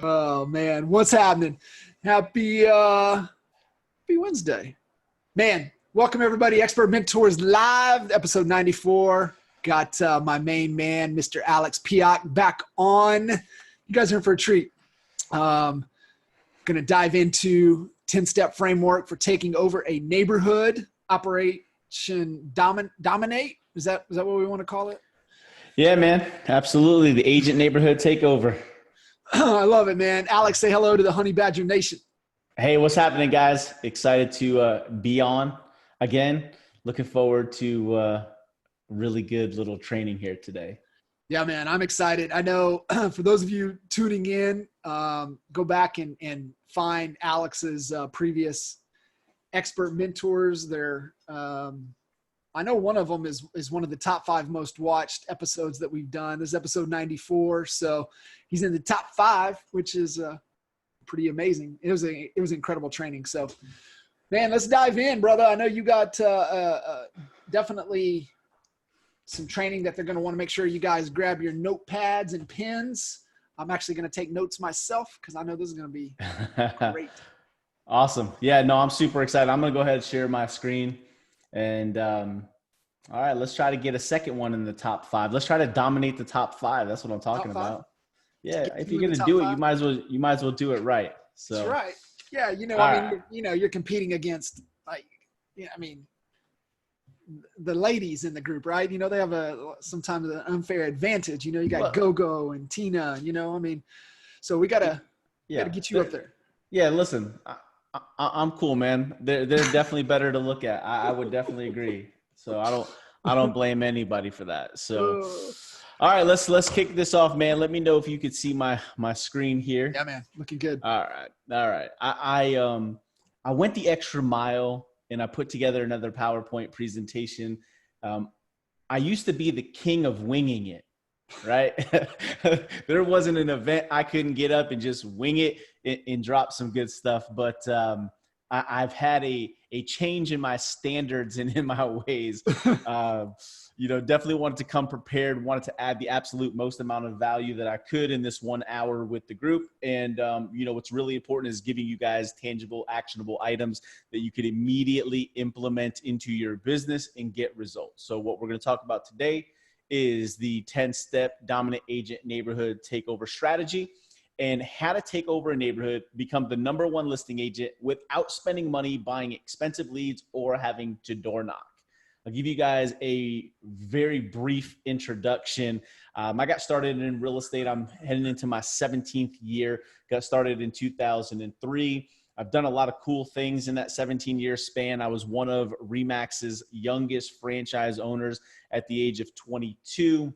Oh man, what's happening? Happy Wednesday. Man, welcome everybody. Expert Mentors Live, episode 94. Got my main man, Mr. Alex Piech, back on. You guys are in for a treat. Gonna dive into 10-step framework for taking over a neighborhood. Operation Dominate. Is that what we want to call it? Yeah, man. Absolutely. The agent neighborhood takeover. I love it, man. Alex, say hello to the Honey Badger Nation. Hey, what's happening, guys? Excited to be on again. Looking forward to really good little training here today. Yeah, man, I'm excited. I know for those of you tuning in, go back and find Alex's previous expert mentors. I know one of them is one of the top 5 most watched episodes that we've done. This is episode 94. So he's in the top 5, which is pretty amazing. It was incredible training. So, man, let's dive in, brother. I know you got definitely some training that they're going to want to make sure you guys grab your notepads and pens. I'm actually going to take notes myself because I know this is going to be great. Awesome. Yeah, no, I'm super excited. I'm going to go ahead and share my screen. And all right, let's try to get a second one in the top 5. Let's try to dominate the top 5. That's what I'm talking about. Yeah, if you're gonna do it, you might as well do it right. So that's right. Yeah, you're competing against the ladies in the group, right? They have sometimes an unfair advantage. You got GoTo and Tina. So we gotta get you up there. Yeah, listen. I'm cool, man. They're definitely better to look at. I would definitely agree. So I don't blame anybody for that. So, all right, let's kick this off, man. Let me know if you could see my screen here. Yeah, man, looking good. All right. I went the extra mile and I put together another PowerPoint presentation. I used to be the king of winging it. Right? There wasn't an event I couldn't get up and just wing it and drop some good stuff. But I've had a change in my standards and in my ways. Definitely wanted to come prepared, wanted to add the absolute most amount of value that I could in this 1 hour with the group. And, what's really important is giving you guys tangible, actionable items that you could immediately implement into your business and get results. So what we're going to talk about today is the 10-step dominant agent neighborhood takeover strategy and how to take over a neighborhood, become the #1 listing agent without spending money buying expensive leads or having to door knock. I'll give you guys a very brief introduction. I got started in real estate. I'm heading into my 17th year. Got started in 2003. I've done a lot of cool things in that 17-year span. I was one of RE/MAX's youngest franchise owners at the age of 22.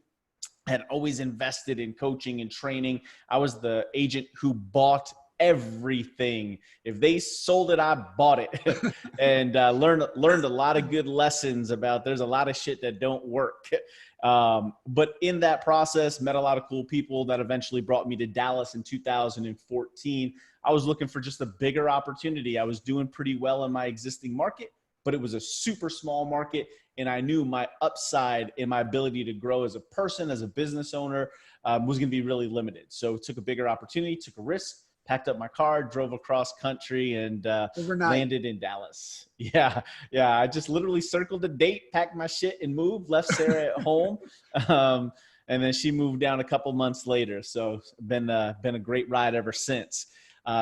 Had always invested in coaching and training. I was the agent who bought everything. If they sold it, I bought it. And learned a lot of good lessons about there's a lot of shit that don't work. But in that process, met a lot of cool people that eventually brought me to Dallas in 2014. I was looking for just a bigger opportunity. I was doing pretty well in my existing market, but it was a super small market. And I knew my upside and my ability to grow as a person, as a business owner, was going to be really limited. So took a bigger opportunity, took a risk, packed up my car, drove across country, and landed in Dallas. Yeah. I just literally circled the date, packed my shit, and moved. Left Sarah at home, and then she moved down a couple months later. So been a great ride ever since.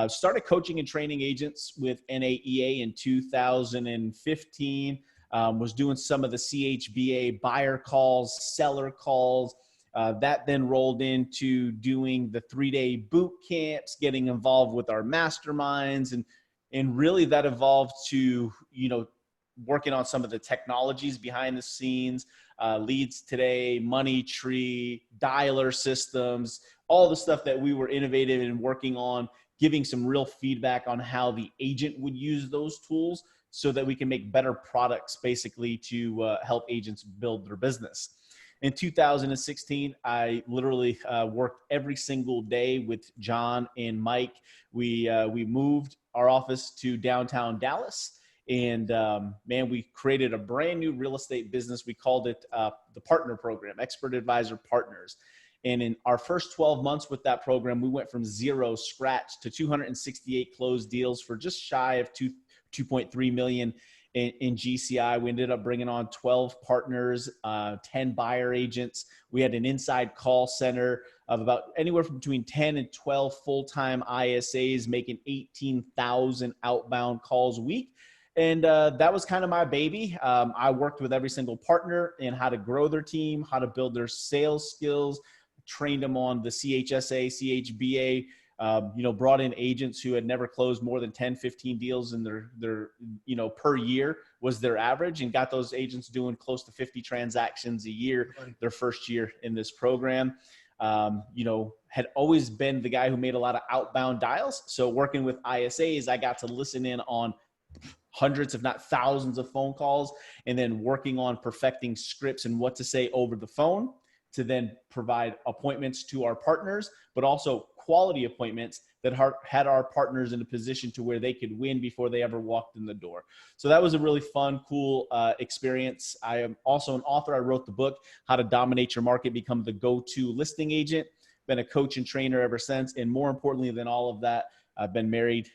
Started coaching and training agents with NAEA in 2015. Was doing some of the CHBA buyer calls, seller calls. That then rolled into doing the 3-day boot camps, getting involved with our masterminds, and really that evolved to, working on some of the technologies behind the scenes, leads today, money tree, dialer systems, all the stuff that we were innovative and working on, giving some real feedback on how the agent would use those tools so that we can make better products basically to help agents build their business. In 2016, I literally worked every single day with John and Mike. We moved our office to downtown Dallas, and we created a brand new real estate business. We called it the Partner Program, Expert Advisor Partners. And in our first 12 months with that program, we went from zero scratch to 268 closed deals for just shy of 2.3 million in GCI. We ended up bringing on 12 partners, 10 buyer agents. We had an inside call center of about anywhere from between 10 and 12 full-time ISAs, making 18,000 outbound calls a week. And that was kind of my baby. I worked with every single partner in how to grow their team, how to build their sales skills, trained them on the CHSA, CHBA, brought in agents who had never closed more than 10, 15 deals in their per year was their average, and got those agents doing close to 50 transactions a year their first year in this program. Had always been the guy who made a lot of outbound dials. So working with ISAs, I got to listen in on hundreds, if not thousands of phone calls, and then working on perfecting scripts and what to say over the phone to then provide appointments to our partners, but also quality appointments that had our partners in a position to where they could win before they ever walked in the door. So that was a really fun, cool experience. I am also an author. I wrote the book, How to Dominate Your Market, Become the Go-To Listing Agent. Been a coach and trainer ever since. And more importantly than all of that, I've been married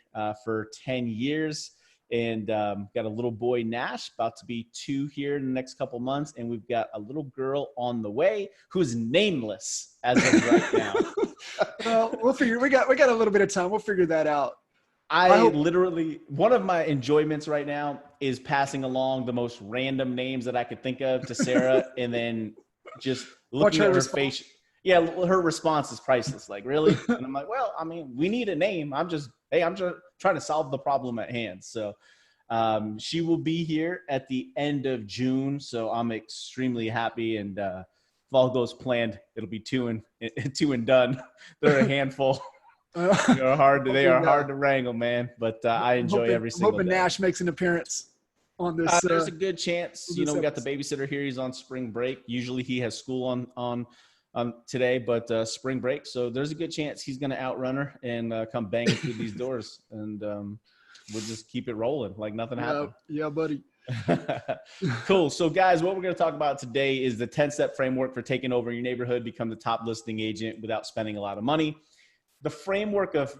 for 10 years. And got a little boy, Nash, about to be 2 here in the next couple months. And we've got a little girl on the way who's nameless as of right now. Well, we'll figure, we got a little bit of time. We'll figure that out. Literally, one of my enjoyments right now is passing along the most random names that I could think of to Sarah, and then just looking at her face. Yeah, her response is priceless. Like, really? And I'm like, well, I mean, we need a name. I'm just trying to solve the problem at hand. So she will be here at the end of June. So I'm extremely happy. And if all goes planned, it'll be two and done. They're a handful. They are hard to wrangle, man. But I enjoy every single day. I'm hoping Nash makes an appearance on this. There's a good chance. We got the babysitter here. He's on spring break. Usually he has school on today, but spring break. So there's a good chance he's going to outrun her and come banging through these doors. And we'll just keep it rolling like nothing happened. Yeah, buddy. Cool. So guys, what we're going to talk about today is the 10-step framework for taking over your neighborhood, become the top listing agent without spending a lot of money. The framework of,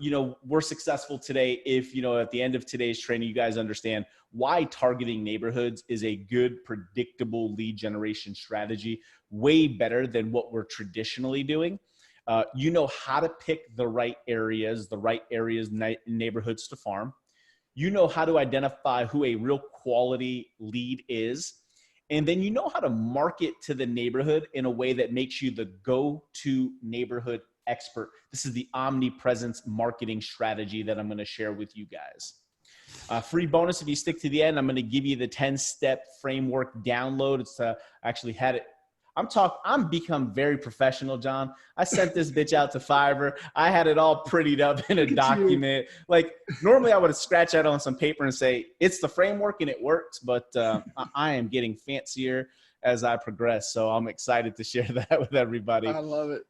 we're successful today if, at the end of today's training, you guys understand why targeting neighborhoods is a good, predictable lead generation strategy, way better than what we're traditionally doing. You know how to pick the right areas, neighborhoods to farm. You know how to identify who a real quality lead is. And then you know how to market to the neighborhood in a way that makes you the go-to neighborhood expert. This is the omnipresence marketing strategy that I'm going to share with you guys. Free bonus if you stick to the end. I'm going to give you the 10-step framework download. It's actually had it. I'm become very professional, John. I sent this bitch out to Fiverr. I had it all prettied up in a document. Like normally I would have scratched out on some paper and say, it's the framework and it works. But I am getting fancier as I progress. So I'm excited to share that with everybody. I love it.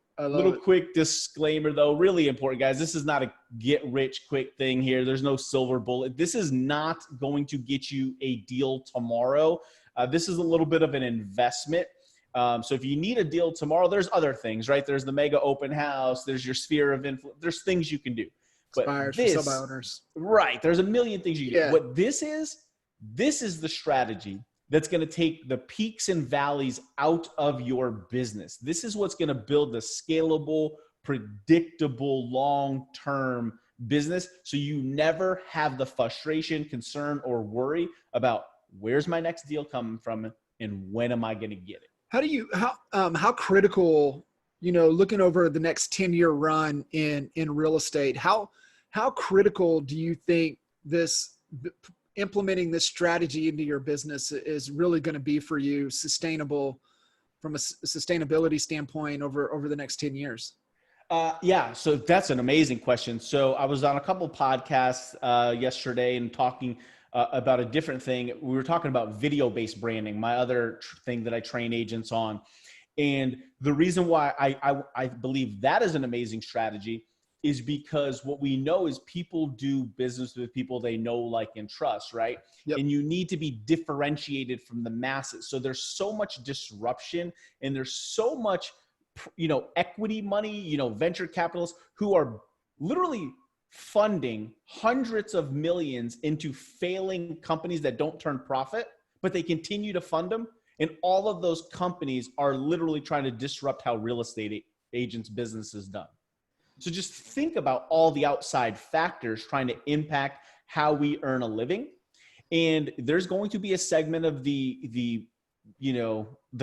Quick disclaimer though, really important, guys. This is not a get rich quick thing here. There's no silver bullet. This is not going to get you a deal tomorrow. This is a little bit of an investment. So if you need a deal tomorrow, there's other things, right? There's the mega open house. There's your sphere of influence. There's things you can do. But this, for sub-owners. Right. There's a million things you can do. What this is the strategy that's going to take the peaks and valleys out of your business. This is what's going to build the scalable, predictable, long-term business. So you never have the frustration, concern, or worry about where's my next deal coming from and when am I going to get it? How critical, looking over the next 10-year run in real estate, how critical do you think implementing this strategy into your business is really going to be for you, sustainable from a sustainability standpoint over the next 10 years? Yeah, so that's an amazing question. So I was on a couple podcasts yesterday and talking about a different thing. We were talking about video-based branding, my other thing that I train agents on. And the reason why I believe that is an amazing strategy is because what we know is people do business with people they know, like, and trust, right? Yep. And you need to be differentiated from the masses. So there's so much disruption and there's so much equity money, venture capitalists who are literally funding hundreds of millions into failing companies that don't turn profit, but they continue to fund them. And all of those companies are literally trying to disrupt how real estate agents' business is done. So just think about all the outside factors trying to impact how we earn a living. And there's going to be a segment of the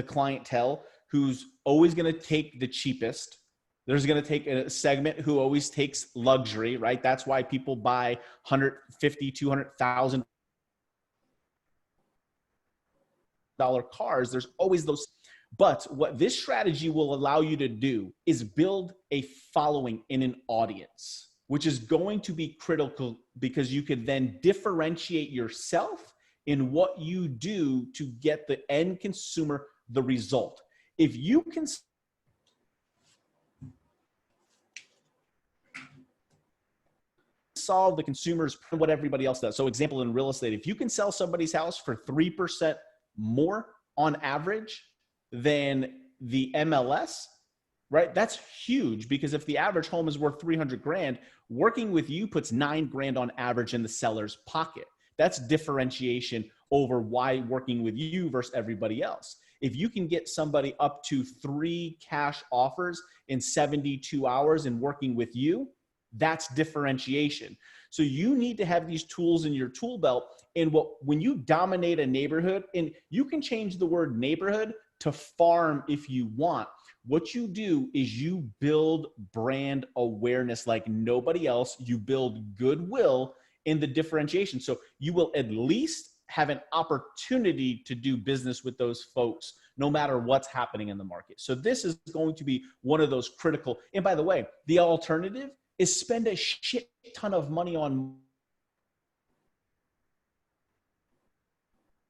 clientele who's always going to take the cheapest. There's going to take a segment who always takes luxury, right? That's why people buy $150,000, $200,000 cars. There's always those. But what this strategy will allow you to do is build a following in an audience, which is going to be critical because you could then differentiate yourself in what you do to get the end consumer the result. If you can solve the consumer's what everybody else does. So example, in real estate, if you can sell somebody's house for 3% more on average than the MLS, right? That's huge, because if the average home is worth 300 grand, working with you puts 9 grand on average in the seller's pocket. That's differentiation over why working with you versus everybody else. If you can get somebody up to 3 cash offers in 72 hours and working with you, that's differentiation. So you need to have these tools in your tool belt. And when you dominate a neighborhood, and you can change the word neighborhood to farm if you want, what you do is you build brand awareness like nobody else. You build goodwill in the differentiation. So you will at least have an opportunity to do business with those folks no matter what's happening in the market. So this is going to be one of those critical. And by the way, the alternative is spend a shit ton of money on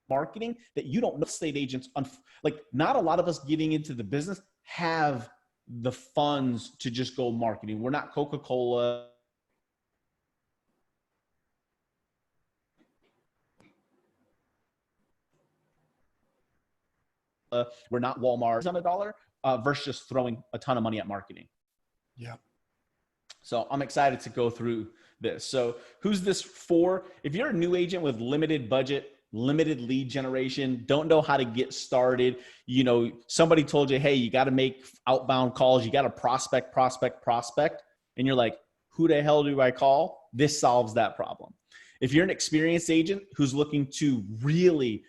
marketing that you don't know. Estate agents, like not a lot of us getting into the business have the funds to just go marketing. We're not Coca-Cola. We're not Walmart on a dollar versus just throwing a ton of money at marketing. Yeah. So I'm excited to go through this. So who's this for? If you're a new agent with limited budget, limited lead generation, don't know how to get started, somebody told you, hey, you got to make outbound calls, you got to prospect. And you're like, who the hell do I call? This solves that problem. If you're an experienced agent who's looking to really,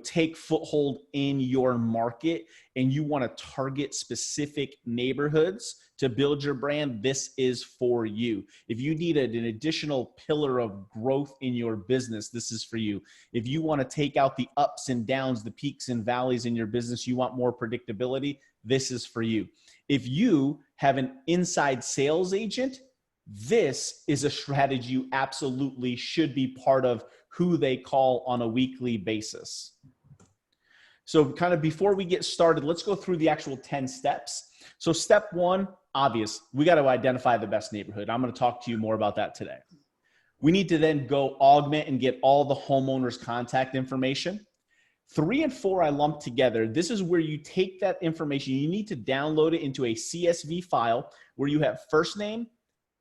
take foothold in your market and you want to target specific neighborhoods to build your brand, this is for you. If you need an additional pillar of growth in your business, this is for you. If you want to take out the ups and downs, the peaks and valleys in your business, you want more predictability, this is for you. If you have an inside sales agent, this is a strategy you absolutely should be part of who they call on a weekly basis. So kind of before we get started, let's go through the actual 10 steps. So step 1, obvious, we got to identify the best neighborhood. I'm going to talk to you more about that today. We need to then go augment and get all the homeowners' contact information. 3 and 4, I lumped together. This is where you take that information. You need to download it into a CSV file where you have first name,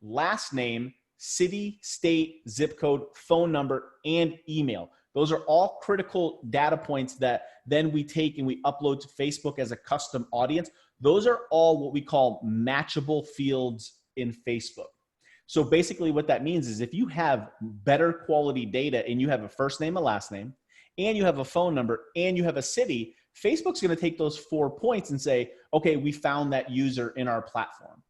last name, city, state, zip code, phone number, and email. Those are all critical data points that then we take and we upload to Facebook as a custom audience. Those are all what we call matchable fields in Facebook. So basically what that means is if you have better quality data and you have a first name, a last name, and you have a phone number, and you have a city, Facebook's going to take those 4 points and say, okay, we found that user in our platform.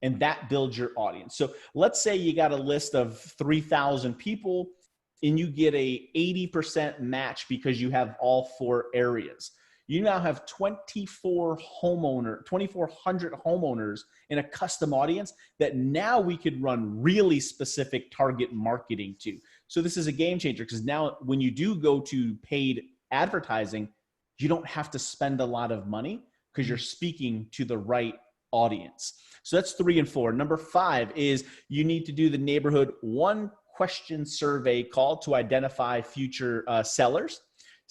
And that builds your audience. So let's say you got a list of 3,000 people and you get a 80% match because you have all 4 areas. You now have 2,400 homeowners in a custom audience that now we could run really specific target marketing to. So this is a game changer because now when you do go to paid advertising, you don't have to spend a lot of money because you're speaking to the right audience. So that's 3 and 4. Number 5 is you need to do the neighborhood 1 question survey call to identify future sellers.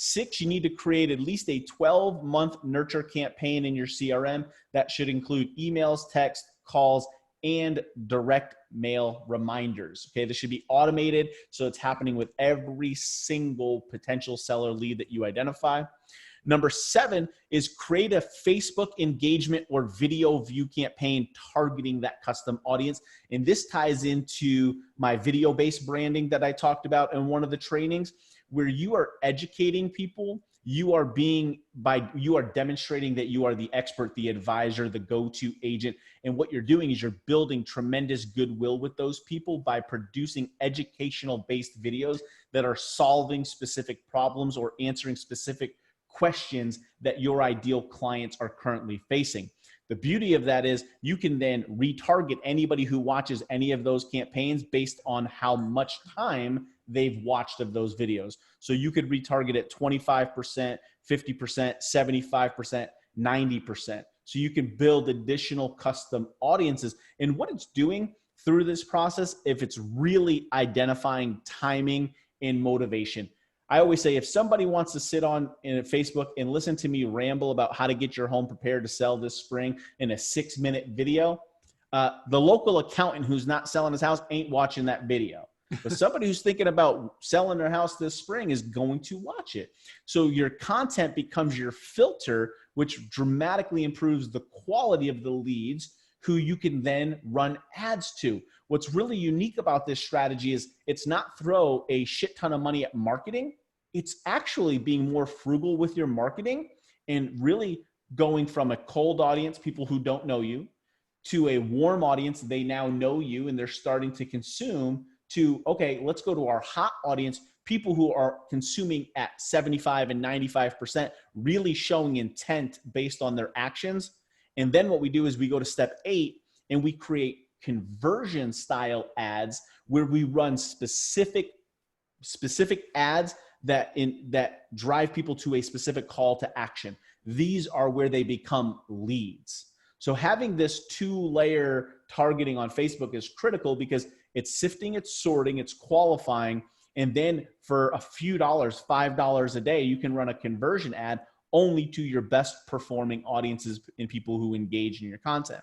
6, you need to create at least a 12-month nurture campaign in your CRM. That should include emails, text, calls, and direct mail reminders. Okay, this should be automated, so it's happening with every single potential seller lead that you identify. Number 7 is create a Facebook engagement or video view campaign targeting that custom audience. And this ties into my video-based branding that I talked about in one of the trainings, where you are educating people. You are demonstrating that you are the expert, the advisor, the go-to agent. And what you're doing is you're building tremendous goodwill with those people by producing educational-based videos that are solving specific problems or answering specific questions that your ideal clients are currently facing. The beauty of that is you can then retarget anybody who watches any of those campaigns based on how much time they've watched of those videos. So you could retarget at 25%, 50%, 75%, 90%. So you can build additional custom audiences. And what it's doing through this process, if it's really identifying timing and motivation. I always say, if somebody wants to sit on in Facebook and listen to me ramble about how to get your home prepared to sell this spring in a 6-minute video, the local accountant who's not selling his house ain't watching that video. But somebody who's thinking about selling their house this spring is going to watch it. So your content becomes your filter, which dramatically improves the quality of the leads who you can then run ads to. What's really unique about this strategy is it's not throw a shit ton of money at marketing. It's actually being more frugal with your marketing and really going from a cold audience, people who don't know you, to a warm audience. They now know you and they're starting to consume, to, okay, let's go to our hot audience, people who are consuming at 75 and 95%, really showing intent based on their actions. And then what we do is we go to step 8 and we create conversion style ads where we run specific ads that drive people to a specific call to action. These are where they become leads. So having this 2-layer targeting on Facebook is critical because it's sifting, it's sorting, it's qualifying. And then for a few dollars, $5 a day, you can run a conversion ad only to your best performing audiences and people who engage in your content.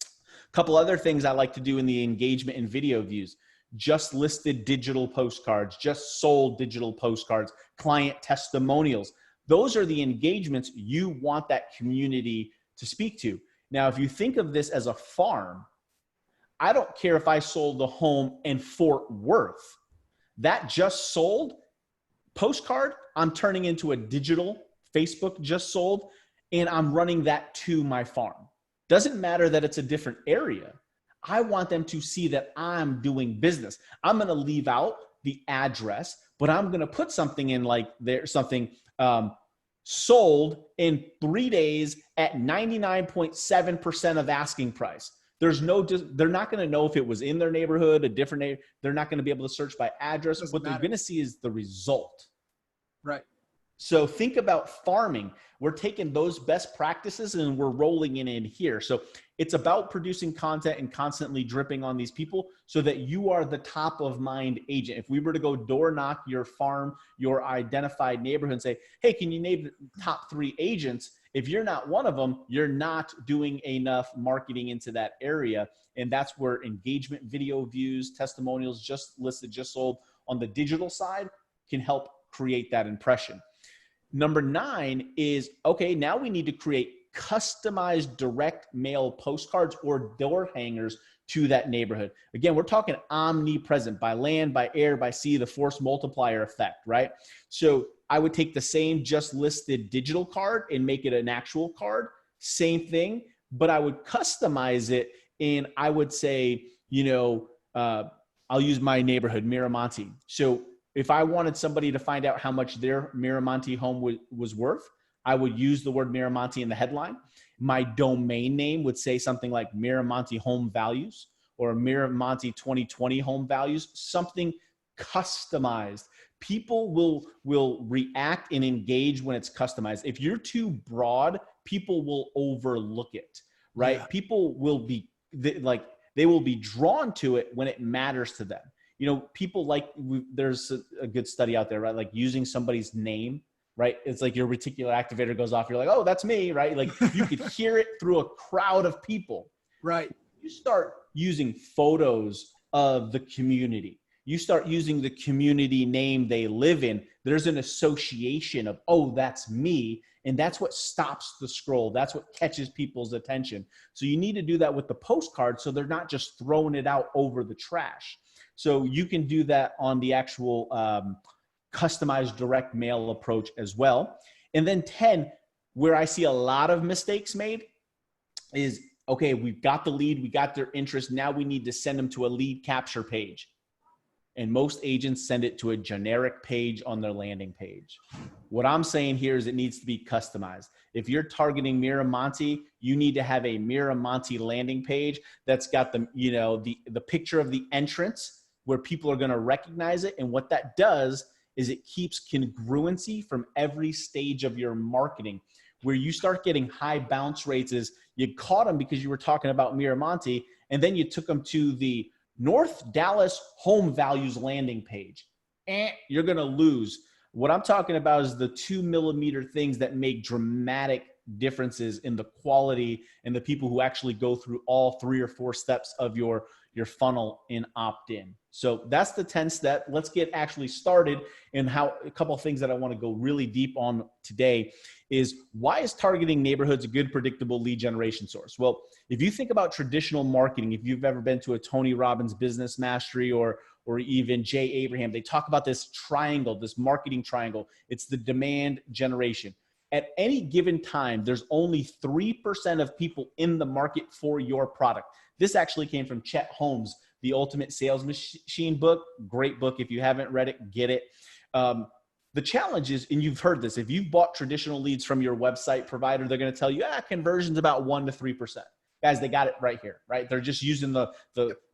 A couple other things I like to do in the engagement and video views: just listed digital postcards, just sold digital postcards, client testimonials. Those are the engagements you want that community to speak to. Now, if you think of this as a farm, I don't care if I sold the home in Fort Worth. That just sold postcard, I'm turning into a digital Facebook just sold, and I'm running that to my farm. Doesn't matter that it's a different area. I want them to see that I'm doing business. I'm going to leave out the address, but I'm going to put something in like there's something sold in 3 days at 99.7% of asking price. They're not going to know if it was in their neighborhood, a different neighborhood. They're not going to be able to search by address. What they're going to see is the result. Right. So think about farming. We're taking those best practices and we're rolling it in here. So it's about producing content and constantly dripping on these people so that you are the top of mind agent. If we were to go door knock your farm, your identified neighborhood and say, hey, can you name the top 3 agents? If you're not one of them, you're not doing enough marketing into that area. And that's where engagement, video views, testimonials, just listed, just sold on the digital side can help create that impression. Number 9 is, okay, now we need to create customized direct mail postcards or door hangers to that neighborhood. Again, we're talking omnipresent, by land, by air, by sea, the force multiplier effect, right? So I would take the same just listed digital card and make it an actual card. Same thing, but I would customize it. And I would say, I'll use my neighborhood, Miramonte. So if I wanted somebody to find out how much their Miramonte home was worth, I would use the word Miramonte in the headline. My domain name would say something like Miramonte Home Values or Miramonte 2020 Home Values, something customized. People will react and engage when it's customized. If you're too broad, people will overlook it, right? Yeah. People will be they will be drawn to it when it matters to them. People there's a good study out there, right? Like using somebody's name right? It's like your reticular activator goes off. You're like, oh, that's me, right? Like you could hear it through a crowd of people. Right. You start using photos of the community. You start using the community name they live in. There's an association of, oh, that's me. And that's what stops the scroll. That's what catches people's attention. So you need to do that with the postcard so they're not just throwing it out over the trash. So you can do that on the actual customized direct mail approach as well. And then 10, where I see a lot of mistakes made is, okay, we've got the lead, we got their interest. Now we need to send them to a lead capture page. And most agents send it to a generic page on their landing page. What I'm saying here is it needs to be customized. If you're targeting Miramonte, you need to have a Miramonte landing page that's got the, you know, the picture of the entrance where people are going to recognize it. And what that does is it keeps congruency from every stage of your marketing. Where you start getting high bounce rates is you caught them because you were talking about Miramonte, and then you took them to the North Dallas home values landing page. You're going to lose. What I'm talking about is the 2 millimeter things that make dramatic differences in the quality and the people who actually go through all 3 or 4 steps of your funnel in opt-in. So that's the 10 step. Let's get actually started and how a couple of things that I want to go really deep on today is why is targeting neighborhoods a good predictable lead generation source? Well, if you think about traditional marketing, if you've ever been to a Tony Robbins Business Mastery or even Jay Abraham, they talk about this triangle, this marketing triangle. It's the demand generation. At any given time, there's only 3% of people in the market for your product. This actually came from Chet Holmes, The Ultimate Sales Machine book. Great book. If you haven't read it, get it. The challenge is, and you've heard this, if you've bought traditional leads from your website provider, they're going to tell you, conversion's about 1 to 3%. Guys, they got it right here, right? They're just using the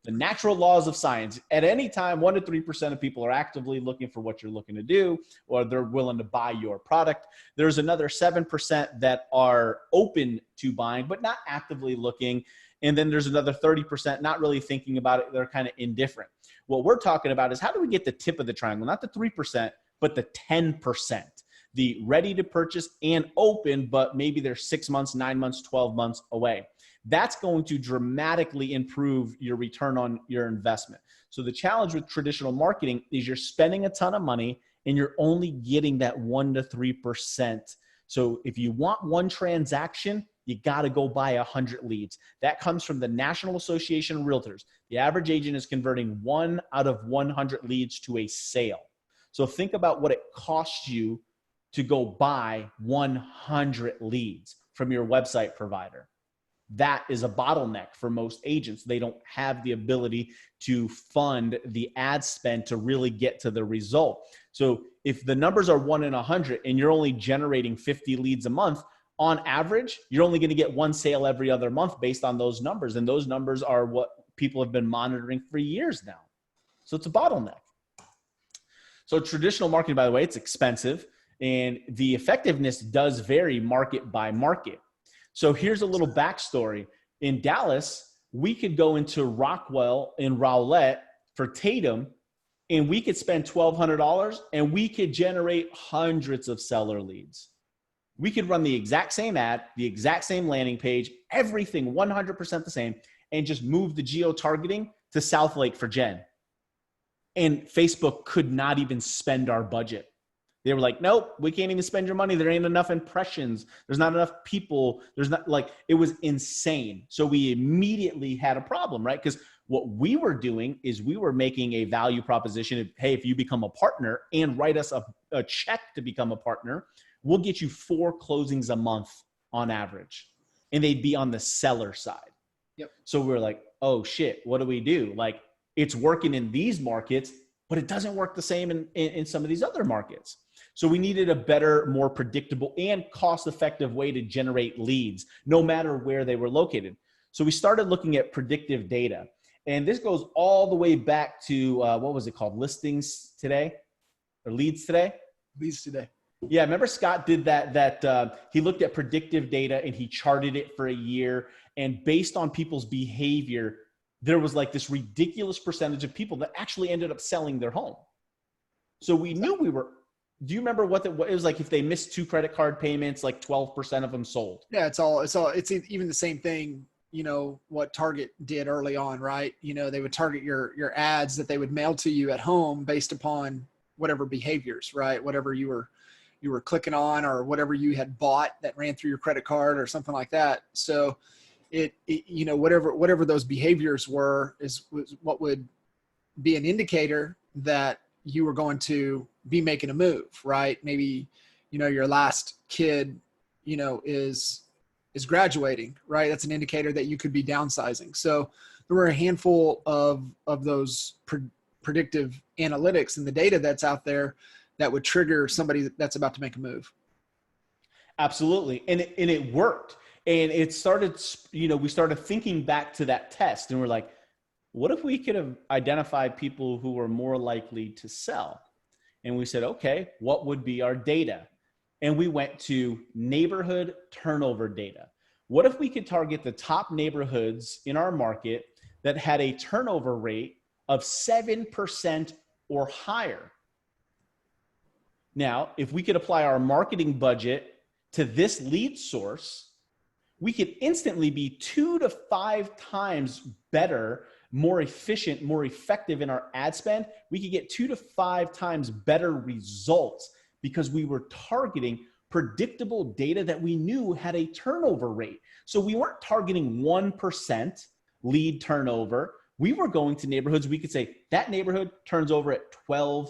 natural laws of science. At any time, 1 to 3% of people are actively looking for what you're looking to do, or they're willing to buy your product. There's another 7% that are open to buying, but not actively looking. And then there's another 30% not really thinking about it. They're kind of indifferent. What we're talking about is how do we get the tip of the triangle, not the 3%, but the 10%, the ready to purchase and open, but maybe they're 6 months, 9 months, 12 months away. That's going to dramatically improve your return on your investment. So the challenge with traditional marketing is you're spending a ton of money and you're only getting that 1 to 3%. So if you want one transaction, you got to go buy 100 leads. That comes from the National Association of Realtors. The average agent is converting 1 out of 100 leads to a sale. So think about what it costs you to go buy 100 leads from your website provider. That is a bottleneck for most agents. They don't have the ability to fund the ad spend to really get to the result. So if the numbers are 1 in 100 and you're only generating 50 leads a month, on average, you're only going to get 1 sale every other month based on those numbers. And those numbers are what people have been monitoring for years now. So it's a bottleneck. So traditional marketing, by the way, it's expensive and the effectiveness does vary market by market. So here's a little backstory. In Dallas, we could go into Rockwell and Rowlett for Tatum and we could spend $1,200 and we could generate hundreds of seller leads. We could run the exact same ad, the exact same landing page, everything 100% the same, and just move the geo-targeting to Southlake for Jen. And Facebook could not even spend our budget. They were like, nope, we can't even spend your money. There ain't enough impressions. There's not enough people. There's not it was insane. So we immediately had a problem, right? Because what we were doing is we were making a value proposition of, hey, if you become a partner and write us a check to become a partner, we'll get you 4 closings a month on average. And they'd be on the seller side. Yep. So we're like, oh shit, what do we do? Like it's working in these markets, but it doesn't work the same in some of these other markets. So we needed a better, more predictable and cost-effective way to generate leads, no matter where they were located. So we started looking at predictive data. And this goes all the way back to, what was it called? Listings Today or Leads Today? Leads Today. Yeah, remember Scott did that he looked at predictive data and he charted it for a year. And based on people's behavior, there was like this ridiculous percentage of people that actually ended up selling their home. So we knew we were do you remember what it was like? If they missed 2 credit card payments, like 12% of them sold. Yeah, it's even the same thing, you know, what Target did early on, right? You know, they would target your ads that they would mail to you at home based upon whatever behaviors, right? Whatever you were clicking on, or whatever you had bought that ran through your credit card or something like that. So it you know, whatever those behaviors were was what would be an indicator that you were going to be making a move, right? Maybe, you know, your last kid, you know, is graduating, right? That's an indicator that you could be downsizing. So there were a handful of those predictive analytics and the data that's out there that would trigger somebody that's about to make a move. Absolutely. And it worked. And it started, you know, we started thinking back to that test and we're like, what if we could have identified people who were more likely to sell? And we said, okay, what would be our data? And we went to neighborhood turnover data. What if we could target the top neighborhoods in our market that had a turnover rate of 7% or higher? Now, if we could apply our marketing budget to this lead source, we could instantly be 2 to 5 times better, more efficient, more effective in our ad spend. We could get 2 to 5 times better results because we were targeting predictable data that we knew had a turnover rate. So we weren't targeting 1% lead turnover. We were going to neighborhoods. We could say that neighborhood turns over at 12%,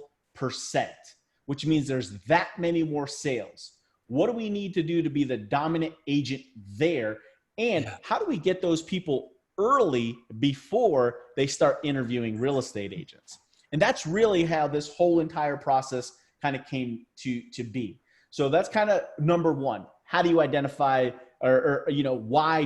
which means there's that many more sales. What do we need to do to be the dominant agent there? And how do we get those people early before they start interviewing real estate agents? And that's really how this whole entire process kind of came to be. So that's kind of number one. How do you identify, or you know, why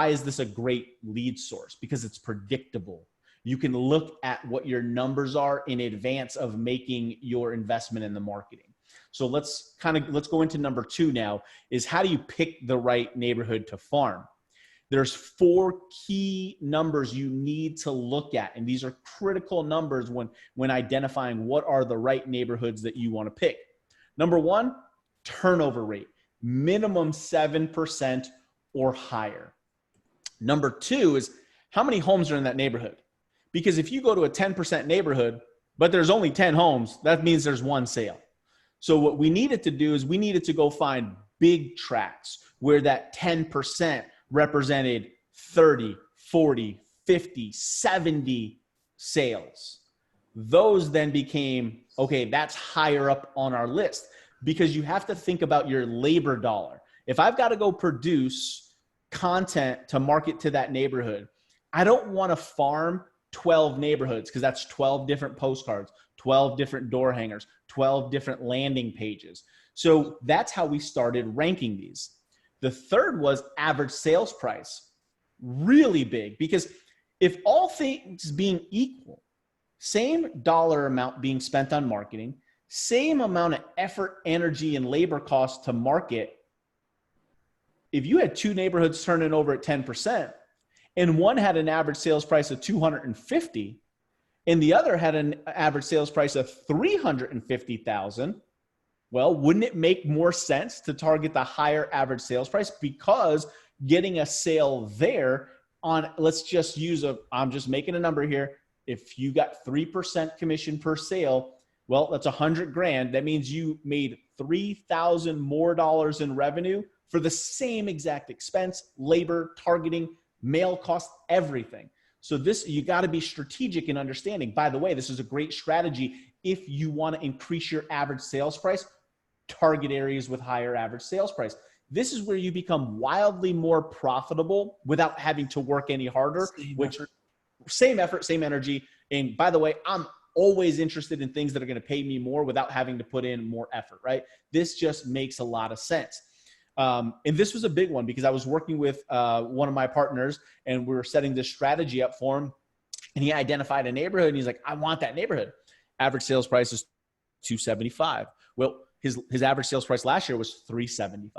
is this a great lead source? Because it's predictable. You can look at what your numbers are in advance of making your investment in the marketing. So let's go into number 2 now, is how do you pick the right neighborhood to farm? There's 4 key numbers you need to look at. And these are critical numbers when identifying what are the right neighborhoods that you want to pick. Number 1, turnover rate, minimum 7% or higher. Number 2 is how many homes are in that neighborhood? Because if you go to a 10% neighborhood, but there's only 10 homes, that means there's 1 sale. So what we needed to do is we needed to go find big tracts where that 10% represented 30, 40, 50, 70 sales. Those then became, okay, that's higher up on our list, because you have to think about your labor dollar. If I've got to go produce content to market to that neighborhood, I don't want to farm 12 neighborhoods, because that's 12 different postcards, 12 different door hangers, 12 different landing pages. So that's how we started ranking these. The third was average sales price. Really big, because if all things being equal, same dollar amount being spent on marketing, same amount of effort, energy, and labor costs to market, if you had 2 neighborhoods turning over at 10%, and one had an average sales price of $250,000, and the other had an average sales price of $350,000, well, wouldn't it make more sense to target the higher average sales price? Because getting a sale there on, let's just use I'm just making a number here. If you got 3% commission per sale, well, that's $100,000. That means you made $3,000 more dollars in revenue for the same exact expense, labor, targeting, mail cost, everything. So this, you got to be strategic in understanding. By the way, this is a great strategy if you want to increase your average sales price. Target areas with higher average sales price. This is where you become wildly more profitable without having to work any harder. Same effort, same energy. And by the way, I'm always interested in things that are going to pay me more without having to put in more effort, right? This just makes a lot of sense. And this was a big one because I was working with one of my partners and we were setting this strategy up for him, and he identified a neighborhood and he's like, I want that neighborhood. Average sales price is $275. Well, his average sales price last year was $375.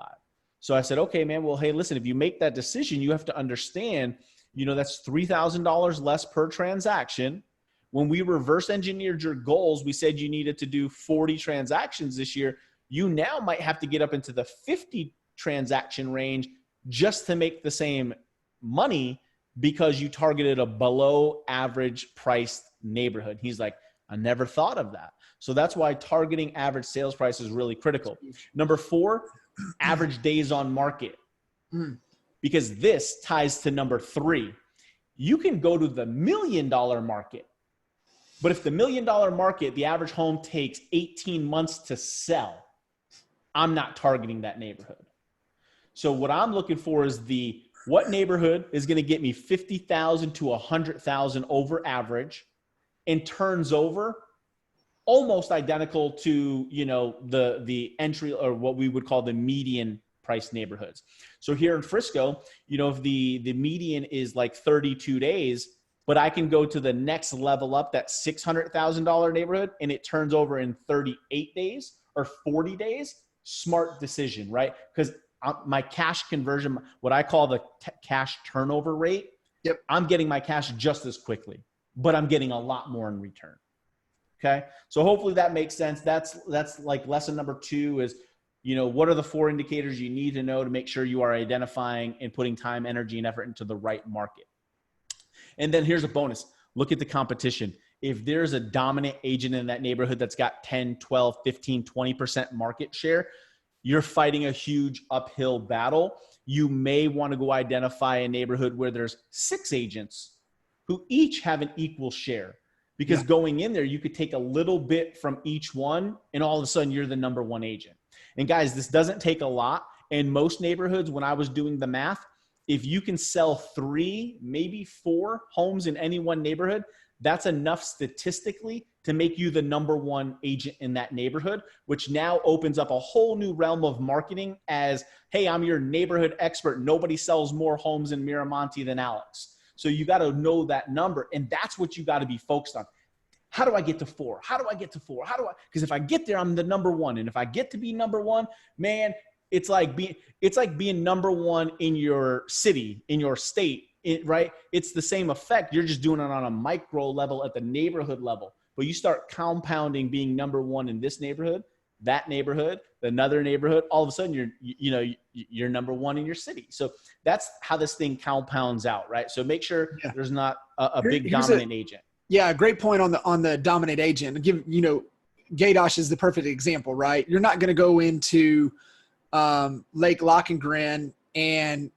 So I said, okay, man, well, hey, listen, if you make that decision, you have to understand, you know, that's $3,000 less per transaction, when we reverse engineered your goals, we said you needed to do 40 transactions this year. You now might have to get up into the 50 transaction range just to make the same money because you targeted a below average priced neighborhood. He's like, I never thought of that. So that's why targeting average sales price is really critical. Number 4, average days on market. Because this ties to number 3. You can go to the $1 million market, but if the $1 million market, the average home takes 18 months to sell, I'm not targeting that neighborhood. So what I'm looking for is what neighborhood is going to get me 50,000 to 100,000 over average and turns over almost identical to, the entry or what we would call the median price neighborhoods. So here in Frisco, if the median is like 32 days, but I can go to the next level up, that $600,000 neighborhood, and it turns over in 38 days or 40 days, smart decision, right? Because my cash conversion, what I call the cash turnover rate, yep, I'm getting my cash just as quickly, but I'm getting a lot more in return. Okay. So hopefully that makes sense. That's like lesson number 2 is, what are the 4 indicators you need to know to make sure you are identifying and putting time, energy, and effort into the right market. And then here's a bonus. Look at the competition. If there's a dominant agent in that neighborhood that's got 10, 12, 15, 20% market share, you're fighting a huge uphill battle. You may want to go identify a neighborhood where there's 6 agents who each have an equal share. Because going in there, you could take a little bit from each one, and all of a sudden you're the number 1 agent. And guys, this doesn't take a lot. In most neighborhoods, when I was doing the math, if you can sell 3, maybe 4 homes in any one neighborhood, that's enough statistically to make you the number 1 agent in that neighborhood, which now opens up a whole new realm of marketing as, hey, I'm your neighborhood expert. Nobody sells more homes in Miramonte than Alex. So you got to know that number. And that's what you got to be focused on. How do I get to 4? How do I get to 4? Because if I get there, I'm the number 1. And if I get to be number 1, man, it's like being number 1 in your city, in your state, right? It's the same effect. You're just doing it on a micro level at the neighborhood level. But you start compounding being number 1 in this neighborhood, that neighborhood, another neighborhood, all of a sudden you're number 1 in your city. So that's how this thing compounds out, right? So make sure there's not a big dominant agent. Yeah, great point on the dominant agent. Gaydosh is the perfect example, right? You're not going to go into Lake Lochengrin and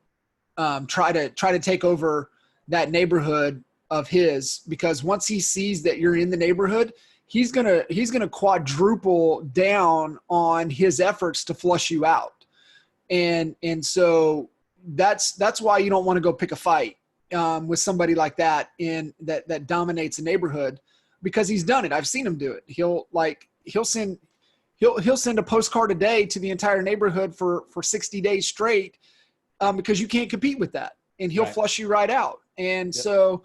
try to take over that neighborhood of his, because once he sees that you're in the neighborhood, he's gonna quadruple down on his efforts to flush you out. And so that's why you don't want to go pick a fight with somebody like that that dominates a neighborhood, because he's done it. I've seen him do it. He'll send a postcard a day to the entire neighborhood for 60 days straight, because you can't compete with that, and he'll flush you right out. And so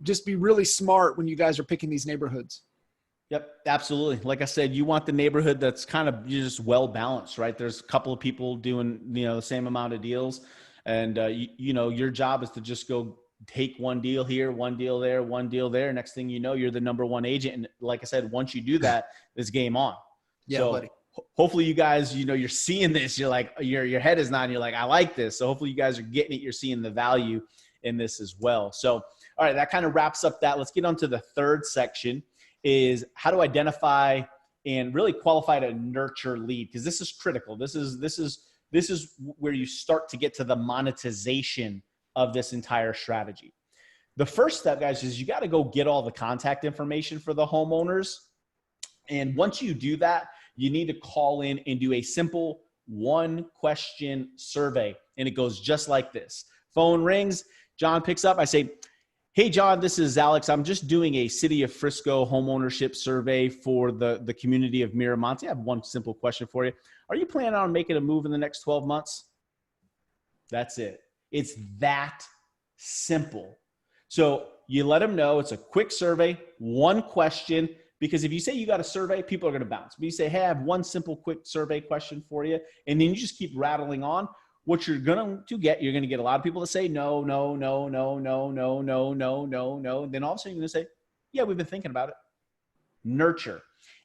just be really smart when you guys are picking these neighborhoods. Yep, absolutely. Like I said, you want the neighborhood that's kind of just well balanced, right? There's a couple of people doing, the same amount of deals, and your job is to just go take one deal here, one deal there, one deal there. Next thing you know, you're the number 1 agent. And like I said, once you do that, it's game on. Yeah, so buddy. Hopefully you guys, you're seeing this. You're like, your head is nodding. You're like, I like this. So hopefully you guys are getting it. You're seeing the value in this as well. So, all right, that kind of wraps up that. Let's get on to the 3rd section, is how to identify and really qualify to nurture lead. Because this is critical. This is where you start to get to the monetization of this entire strategy. The first step, guys, is you got to go get all the contact information for the homeowners. And once you do that, you need to call in and do a simple 1-question survey. And it goes just like this. Phone rings. John picks up. I say, hey, John, this is Alex. I'm just doing a City of Frisco homeownership survey for the community of Miramonte. I have one simple question for you. Are you planning on making a move in the next 12 months? That's it. It's that simple. So you let them know it's a quick survey, 1 question, because if you say you got a survey, people are going to bounce. But you say, hey, I have 1 simple quick survey question for you. And then you just keep rattling on. What you're going to get a lot of people to say no, no, no, no, no, no, no, no, no, no. And then all of a sudden you're going to say, Yeah, we've been thinking about it. Nurture.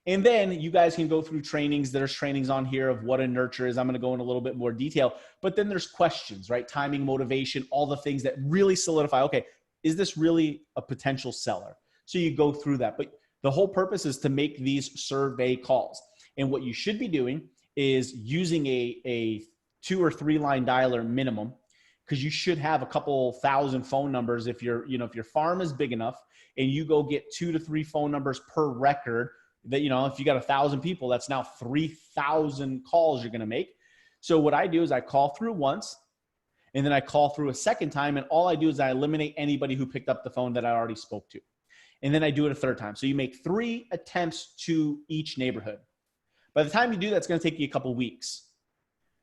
And then you guys can go through trainings. There's trainings on here of what a nurture is. I'm going to go in a little bit more detail, but then there's questions, right? Timing, motivation, all the things that really solidify, okay, is this really a potential seller? So you go through that, but the whole purpose is to make these survey calls. And what you should be doing is using a 2 or 3 line dialer minimum, because you should have a couple thousand phone numbers. If if your farm is big enough and you go get 2 to 3 phone numbers per record, that, if you got 1,000 people, that's now 3,000 calls you're going to make. So what I do is I call through once, and then I call through a second time. And all I do is I eliminate anybody who picked up the phone that I already spoke to. And then I do it a third time. So you make 3 attempts to each neighborhood. By the time you do that, it's going to take you a couple weeks.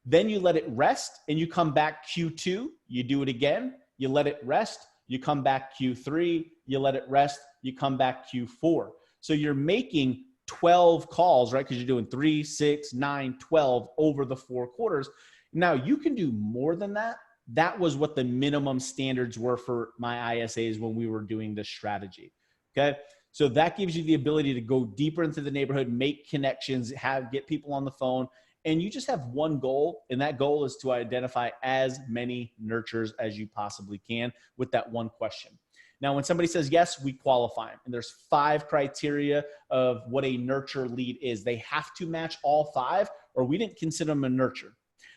Then you let it rest and you come back Q2, you do it again, you let it rest, you come back Q3, you let it rest, you come back Q4. So you're making 12 calls, right? Because you're doing 3, 6, 9, 12 over the 4 quarters. Now you can do more than that. That was what the minimum standards were for my ISAs when we were doing this strategy. Okay. So that gives you the ability to go deeper into the neighborhood, make connections, get people on the phone, and you just have one goal. And that goal is to identify as many nurtures as you possibly can with that one question. Now, when somebody says yes, we qualify them. And there's 5 criteria of what a nurture lead is. They have to match all 5, or we didn't consider them a nurture.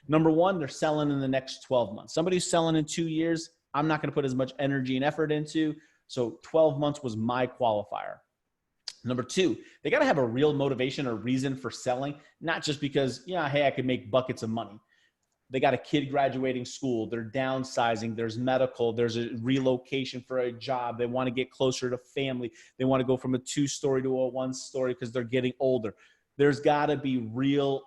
Number 1, they're selling in the next 12 months. Somebody who's selling in 2 years, I'm not going to put as much energy and effort into. So 12 months was my qualifier. Number 2, they got to have a real motivation or reason for selling, not just because, hey, I could make buckets of money. They got a kid graduating school. They're downsizing. There's medical. There's a relocation for a job. They want to get closer to family. They want to go from a 2-story to a 1-story because they're getting older. There's got to be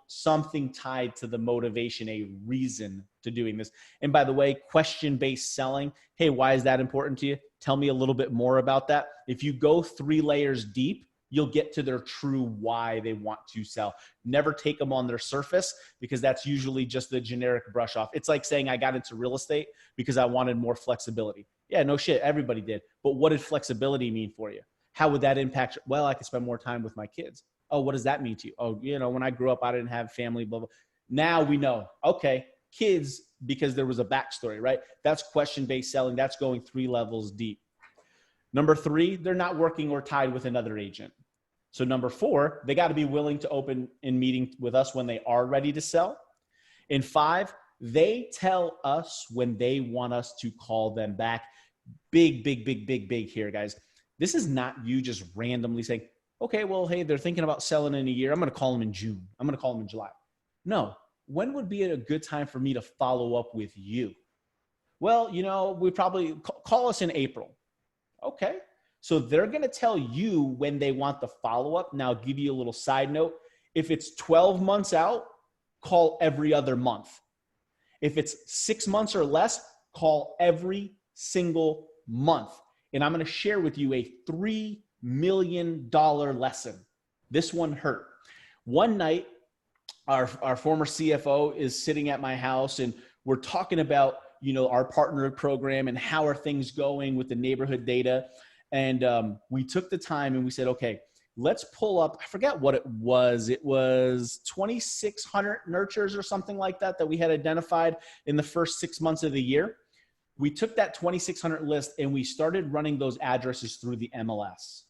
something tied to the motivation, a reason to doing this. And by the way, question-based selling, hey, why is that important to you? Tell me a little bit more about that. If you go 3 layers deep, you'll get to their true why they want to sell. Never take them on their surface, because that's usually just the generic brush off. It's like saying I got into real estate because I wanted more flexibility. Yeah, no shit, everybody did. But what did flexibility mean for you? How would that impact? Well, I could spend more time with my kids. Oh, what does that mean to you? Oh, when I grew up, I didn't have family, blah, blah. Now we know, okay, kids, because there was a backstory, right? That's question-based selling. That's going 3 levels deep. Number 3, they're not working or tied with another agent. So number 4, they got to be willing to open in meeting with us when they are ready to sell. And 5, they tell us when they want us to call them back. Big here, guys. This is not you just randomly saying, okay, well, hey, they're thinking about selling in a year. I'm going to call them in June. I'm going to call them in July. No. When would be a good time for me to follow up with you? Well, we probably call us in April. Okay. So they're going to tell you when they want the follow-up. Now, I'll give you a little side note. If it's 12 months out, call every other month. If it's 6 months or less, call every single month. And I'm going to share with you a $3 million lesson. This one hurt. One night, our former CFO is sitting at my house, and we're talking about, our partner program and how are things going with the neighborhood data. And we took the time and we said, okay, let's pull up, I forget what it was. It was 2,600 nurtures or something like that we had identified in the first 6 months of the year. We took that 2,600 list and we started running those addresses through the MLS.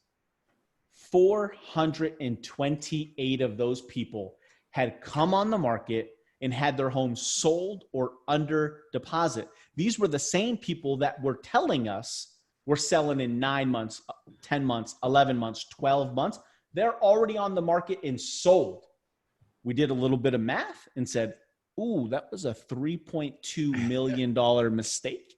428 of those people had come on the market and had their homes sold or under deposit. These were the same people that were telling us we're selling in 9 months, 10 months, 11 months, 12 months. They're already on the market and sold. We did a little bit of math and said, ooh, that was a $3.2 million mistake.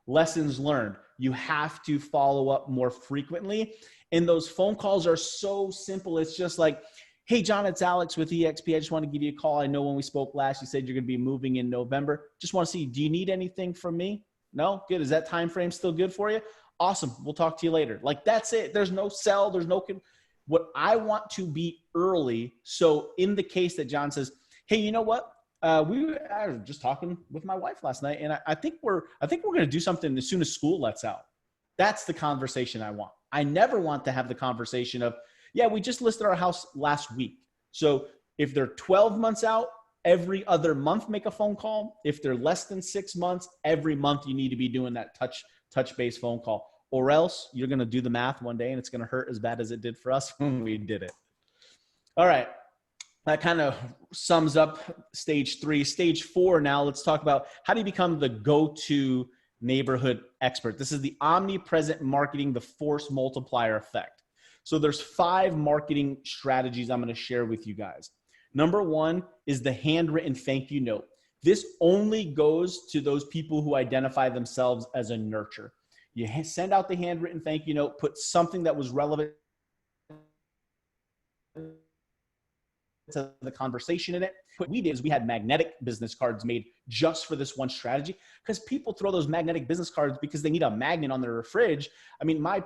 Lessons learned. You have to follow up more frequently. And those phone calls are so simple. It's just like, hey, John, it's Alex with EXP. I just want to give you a call. I know when we spoke last, you said you're going to be moving in November. Just want to see, do you need anything from me? No? Good. Is that time frame still good for you? Awesome. We'll talk to you later. Like, that's it. There's no sell. There's no – what I want to be early. So in the case that John says, hey, you know what? I was just talking with my wife last night, and I think we're going to do something as soon as school lets out. That's the conversation I want. I never want to have the conversation of, yeah, we just listed our house last week. So if they're 12 months out, every other month make a phone call. If they're less than 6 months, every month you need to be doing that touch base phone call, or else you're going to do the math one day and it's going to hurt as bad as it did for us when we did it. All right. That kind of sums up stage 3. Stage 4 now, let's talk about how do you become the go-to neighborhood expert. This is the omnipresent marketing, the force multiplier effect. So there's 5 marketing strategies I'm going to share with you guys. Number 1 is the handwritten thank you note. This only goes to those people who identify themselves as a nurture. You send out the handwritten thank you note, put something that was relevant to the conversation in it. What we did is we had magnetic business cards made just for this one strategy, because people throw those magnetic business cards because they need a magnet on their fridge. I mean, my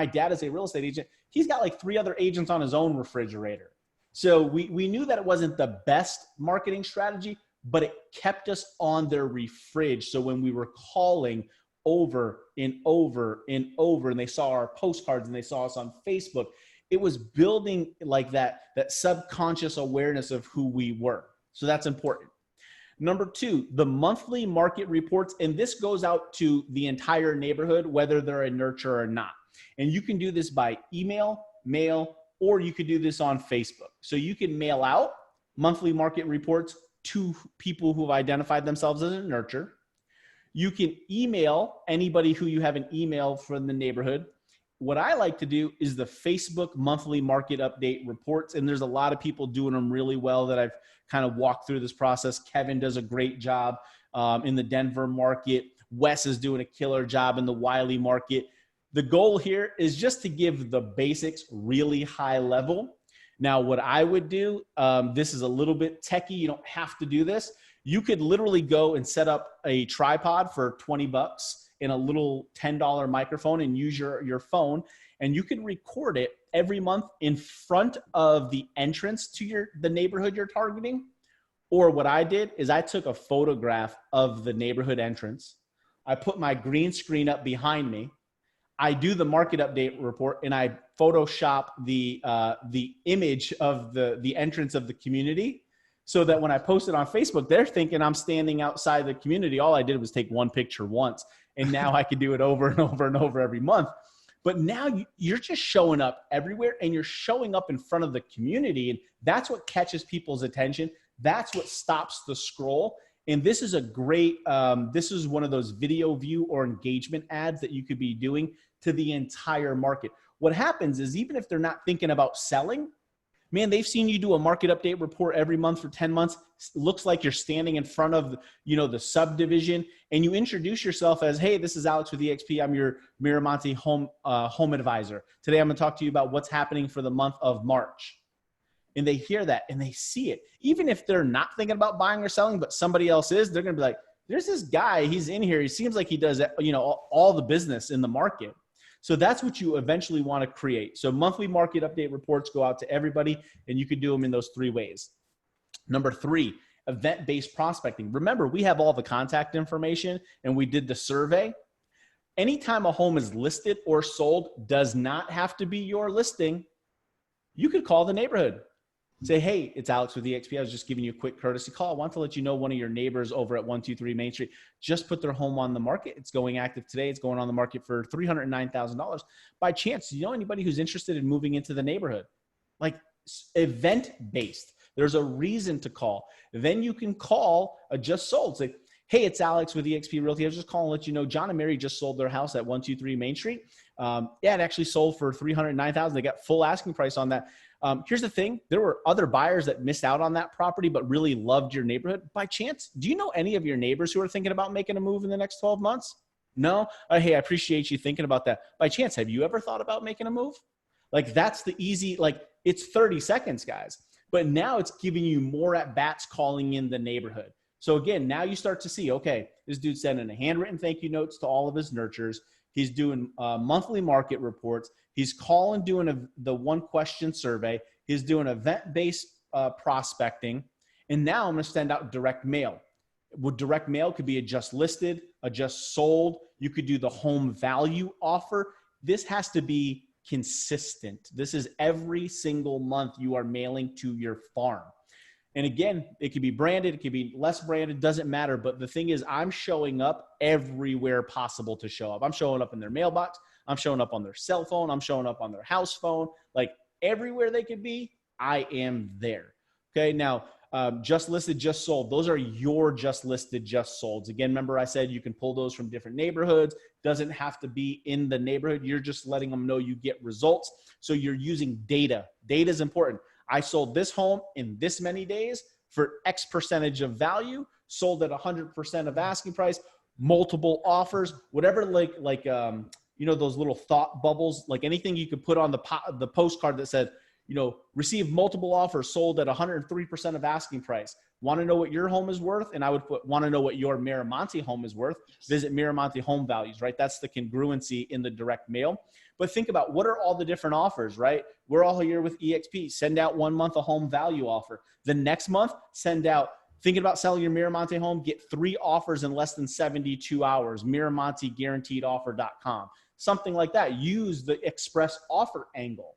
dad is a real estate agent. He's got like 3 other agents on his own refrigerator. So we knew that it wasn't the best marketing strategy, but it kept us on their fridge. So when we were calling over and over and over, and they saw our postcards and they saw us on Facebook, it was building like that subconscious awareness of who we were. So that's important. Number 2, the monthly market reports. And this goes out to the entire neighborhood, whether they're a nurture or not. And you can do this by email, mail, or you could do this on Facebook. So you can mail out monthly market reports to people who have identified themselves as a nurture. You can email anybody who you have an email from the neighborhood. What I like to do is the Facebook monthly market update reports. And there's a lot of people doing them really well that I've kind of walked through this process. Kevin does a great job in the Denver market. Wes is doing a killer job in the Wiley market. The goal here is just to give the basics really high level. Now, what I would do, this is a little bit techie. You don't have to do this. You could literally go and set up a tripod for $20 and a little $10 microphone and use your phone, and you can record it every month in front of the entrance to the neighborhood you're targeting. Or what I did is I took a photograph of the neighborhood entrance. I put my green screen up behind me. I do the market update report, and I Photoshop the image of the entrance of the community, so that when I post it on Facebook, they're thinking I'm standing outside the community. All I did was take one picture once, and now I can do it over and over and over every month. But now you're just showing up everywhere, and you're showing up in front of the community, and that's what catches people's attention. That's what stops the scroll. And this is a great, this is one of those video view or engagement ads that you could be doing to the entire market. What happens is, even if they're not thinking about selling, man, they've seen you do a market update report every month for 10 months. It looks like you're standing in front of, the subdivision, and you introduce yourself as, hey, this is Alex with EXP. I'm your Miramonte home advisor. Today, I'm going to talk to you about what's happening for the month of March. And they hear that and they see it. Even if they're not thinking about buying or selling, but somebody else is, they're going to be like, there's this guy, he's in here. He seems like he does, all the business in the market. So that's what you eventually want to create. So monthly market update reports go out to everybody, and you can do them in those 3 ways. Number 3, event-based prospecting. Remember, we have all the contact information and we did the survey. Anytime a home is listed or sold, does not have to be your listing. You could call the neighborhood. Say, hey, it's Alex with EXP. I was just giving you a quick courtesy call. I want to let you know one of your neighbors over at 123 Main Street just put their home on the market. It's going active today. It's going on the market for $309,000. By chance, do you know anybody who's interested in moving into the neighborhood? Like, event-based. There's a reason to call. Then you can call a just sold. Say, hey, it's Alex with EXP Realty. I was just calling to let you know John and Mary just sold their house at 123 Main Street. It actually sold for $309,000. They got full asking price on that. Here's the thing. There were other buyers that missed out on that property, but really loved your neighborhood. By chance, do you know any of your neighbors who are thinking about making a move in the next 12 months? No? Hey, I appreciate you thinking about that. By chance, have you ever thought about making a move? Like, that's the easy, it's 30 seconds, guys. But now it's giving you more at-bats calling in the neighborhood. So again, now you start to see, okay, this dude's sending a handwritten thank you notes to all of his nurtures. He's doing monthly market reports. He's calling, doing the 1-question survey. He's doing event-based prospecting. And now I'm going to send out direct mail. With direct mail could be a just listed, a just sold. You could do the home value offer. this has to be consistent. This is every single month you are mailing to your farm. And again, it could be branded, it could be less branded, doesn't matter. But the thing is, I'm showing up everywhere possible to show up. I'm showing up in their mailbox. I'm showing up on their cell phone. I'm showing up on their house phone. Like everywhere they could be, I am there. Okay. Now, just listed, just sold. Those are your just listed, just solds. Again, remember I said you can pull those from different neighborhoods. Doesn't have to be in the neighborhood. You're just letting them know you get results. So you're using data. Data is important. I sold this home in this many days for X percentage of value, sold at 100% of asking price, multiple offers, whatever, those little thought bubbles, like anything you could put on the postcard that said, receive multiple offers, sold at 103% of asking price. Want to know what your home is worth? And I would want to know what your Miramonte home is worth. Visit Miramonte Home Values, right? That's the congruency in the direct mail. But think about what are all the different offers, right? We're all here with EXP. Send out 1 month a home value offer. The next month, send out, thinking about selling your Miramonte home, get 3 offers in less than 72 hours, MiramonteGuaranteedOffer.com. Something like that. Use the express offer angle.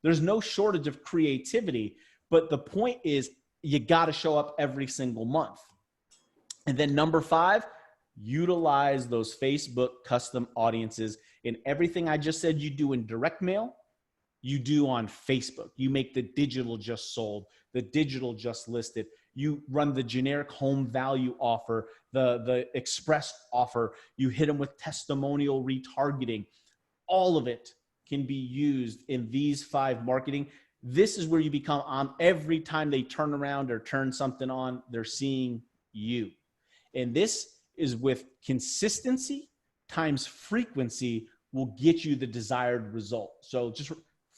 There's no shortage of creativity, but the point is you got to show up every single month. And then number 5, utilize those Facebook custom audiences. In everything I just said you do in direct mail, you do on Facebook. You make the digital just sold, the digital just listed. You run the generic home value offer, the express offer. You hit them with testimonial retargeting. All of it can be used in these 5 marketing. This is where you become on every time they turn around or turn something on, they're seeing you. And this is with consistency times frequency will get you the desired result. So just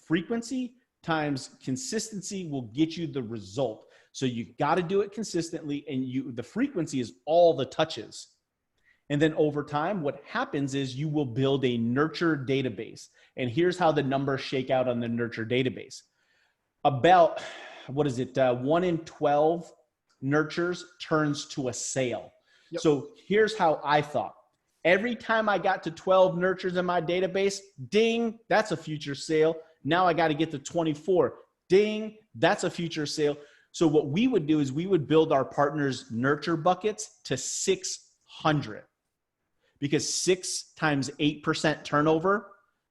frequency times consistency will get you the result. So you got to do it consistently, and the frequency is all the touches. And then over time, what happens is you will build a nurture database. And here's how the numbers shake out on the nurture database. About, 1 in 12 nurtures turns to a sale. Yep. So here's how I thought. Every time I got to 12 nurtures in my database, ding, that's a future sale. Now I got to get to 24. Ding, that's a future sale. So what we would do is we would build our partners' nurture buckets to 600. Because 6 times 8% turnover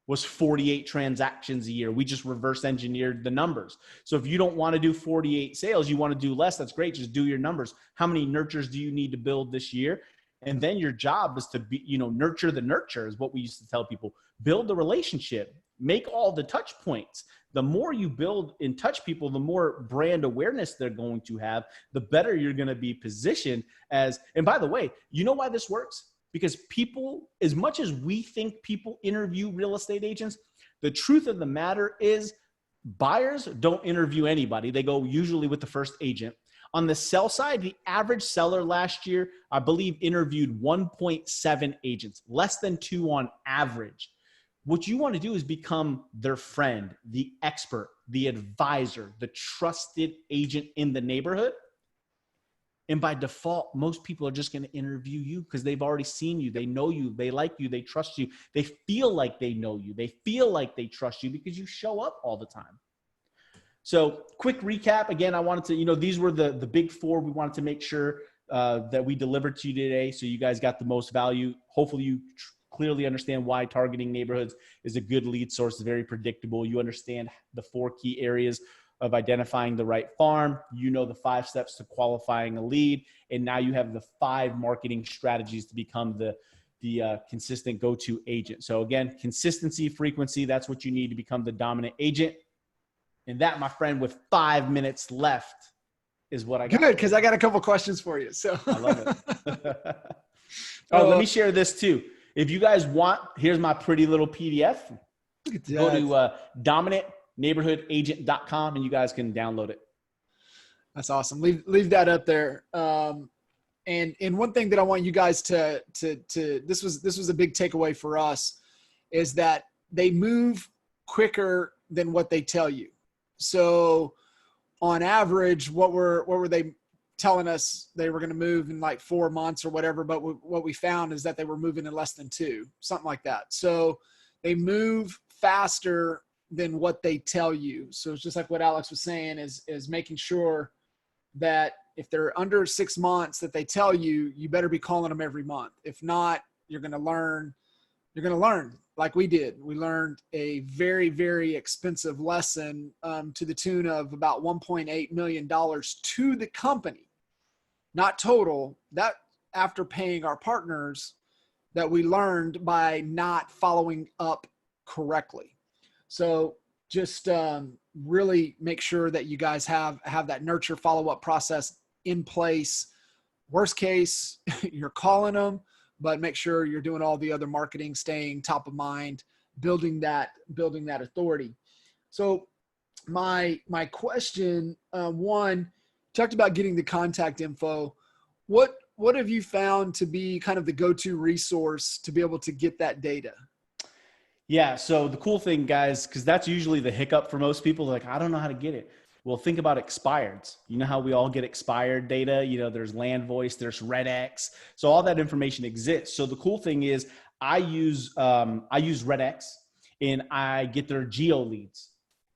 was 48 transactions a year. We just reverse engineered the numbers. So if you don't want to do 48 sales, you want to do less, that's great. Just do your numbers. How many nurtures do you need to build this year? And then your job is to be, nurture the nurture is what we used to tell people. Build the relationship. Make all the touch points. The more you build and touch people, the more brand awareness they're going to have, the better you're going to be positioned as, and by the way, you know why this works? Because people, as much as we think people interview real estate agents, the truth of the matter is buyers don't interview anybody. They go usually with the first agent. On the sell side, the average seller last year, I believe, interviewed 1.7 agents, less than 2 on average. What you want to do is become their friend, the expert, the advisor, the trusted agent in the neighborhood. And by default, most people are just going to interview you because they've already seen you. They know you. They like you. They trust you. They feel like they know you. They feel like they trust you because you show up all the time. So quick recap. Again, I wanted to, these were the big 4 we wanted to make sure that we delivered to you today so you guys got the most value. Hopefully you clearly understand why targeting neighborhoods is a good lead source. It's very predictable. You understand the 4 key areas of identifying the right farm. The 5 steps to qualifying a lead. And now you have the 5 marketing strategies to become the consistent go-to agent. So again, consistency, frequency, that's what you need to become the dominant agent. And that, my friend, with 5 minutes left is what I got. Good, because I got a couple questions for you. So I love it. Let me share this too. If you guys want, here's my pretty little PDF. Go to dominantneighborhoodagent.com and you guys can download it. That's awesome. Leave that up there. And one thing that I want you guys to this was a big takeaway for us is that they move quicker than what they tell you. So on average, what were they telling us they were going to move in like 4 months or whatever? But what we found is that they were moving in less than 2, something like that. So they move faster than what they tell you. So it's just like what Alex was saying is making sure that if they're under 6 months that they tell you, you better be calling them every month. If not, you're going to learn like we did. We learned a very, very expensive lesson to the tune of about $1.8 million to the company, not total, that after paying our partners, that we learned by not following up correctly. So just really make sure that you guys have that nurture follow-up process in place. Worst case, you're calling them, but make sure you're doing all the other marketing, staying top of mind, building that authority. So my question, one, talked about getting the contact info. What have you found to be kind of the go-to resource to be able to get that data? Yeah. So the cool thing, guys, because that's usually the hiccup for most people. Like, I don't know how to get it. Well, think about expireds. You know how we all get expired data? You know, there's Landvoice, there's RedX. So all that information exists. So the cool thing is I use RedX and I get their geo leads.